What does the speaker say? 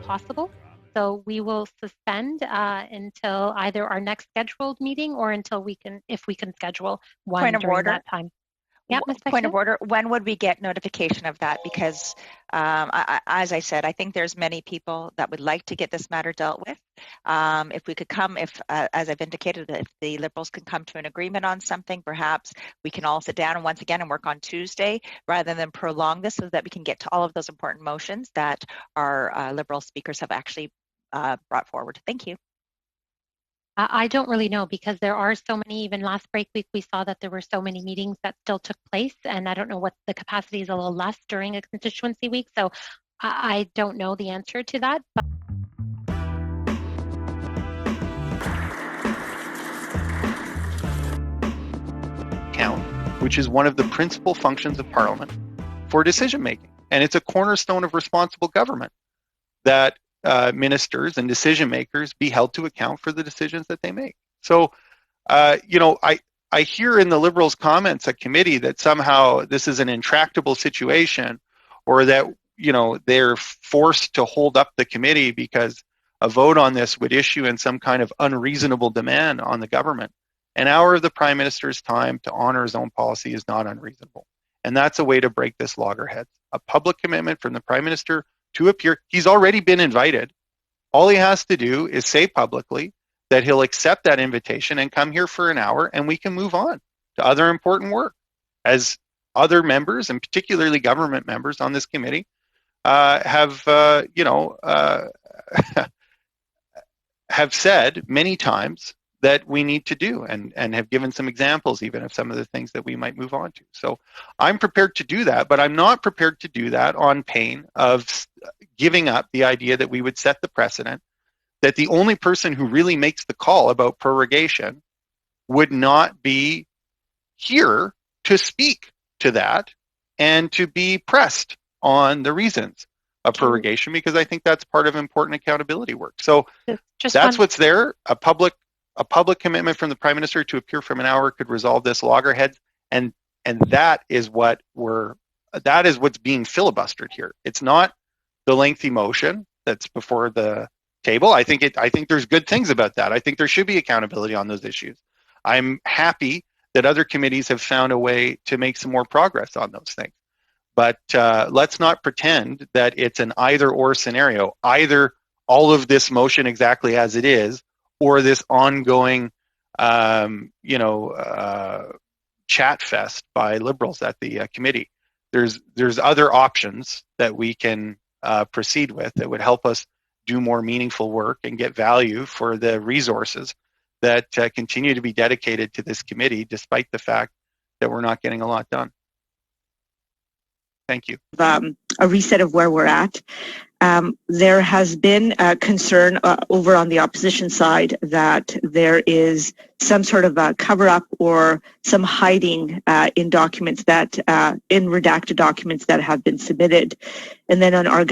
possible. So we will suspend until either our next scheduled meeting or until if we can schedule one during that time. Yeah, point of order, when would we get notification of that? Because as I said, I think there's many people that would like to get this matter dealt with. If we could come, as I've indicated, if the Liberals can come to an agreement on something, perhaps we can all sit down and once again and work on Tuesday rather than prolong this, so that we can get to all of those important motions that our Liberal speakers have actually brought forward. Thank you. I don't really know, because there are so many. Even last break week, we saw that there were so many meetings that still took place, and I don't know what the capacity is, a little less during a constituency week. So I don't know the answer to that. But count, which is one of the principal functions of Parliament for decision making, and it's a cornerstone of responsible government that ministers and decision makers be held to account for the decisions that they make. So, you know, I hear in the Liberals' comments at committee that somehow this is an intractable situation, or that, you know, they're forced to hold up the committee because a vote on this would issue in some kind of unreasonable demand on the government. An hour of the Prime Minister's time to honor his own policy is not unreasonable. And that's a way to break this loggerheads. A public commitment from the Prime Minister to appear. He's already been invited. All he has to do is say publicly that he'll accept that invitation and come here for an hour, and we can move on to other important work. As other members, and particularly government members on this committee, have have said many times that we need to do, and have given some examples even of some of the things that we might move on to. So I'm prepared to do that, but I'm not prepared to do that on pain of giving up the idea that we would set the precedent that the only person who really makes the call about prorogation would not be here to speak to that and to be pressed on the reasons of prorogation, because I think that's part of important accountability work. So that's what's there. A public commitment from the Prime Minister to appear from an hour could resolve this loggerhead, and that is what's being filibustered here. It's not the lengthy motion that's before the table. I think there's good things about that. I think there should be accountability on those issues. I'm happy that other committees have found a way to make some more progress on those things. But let's not pretend that it's an either-or scenario. Either all of this motion exactly as it is, or this ongoing, chat fest by Liberals at the committee. There's other options that we can proceed with that would help us do more meaningful work and get value for the resources that continue to be dedicated to this committee, despite the fact that we're not getting a lot done. Thank you. A reset of where we're at. There has been a concern over on the opposition side that there is some sort of a cover-up or some hiding in documents that, in redacted documents that have been submitted. And then on our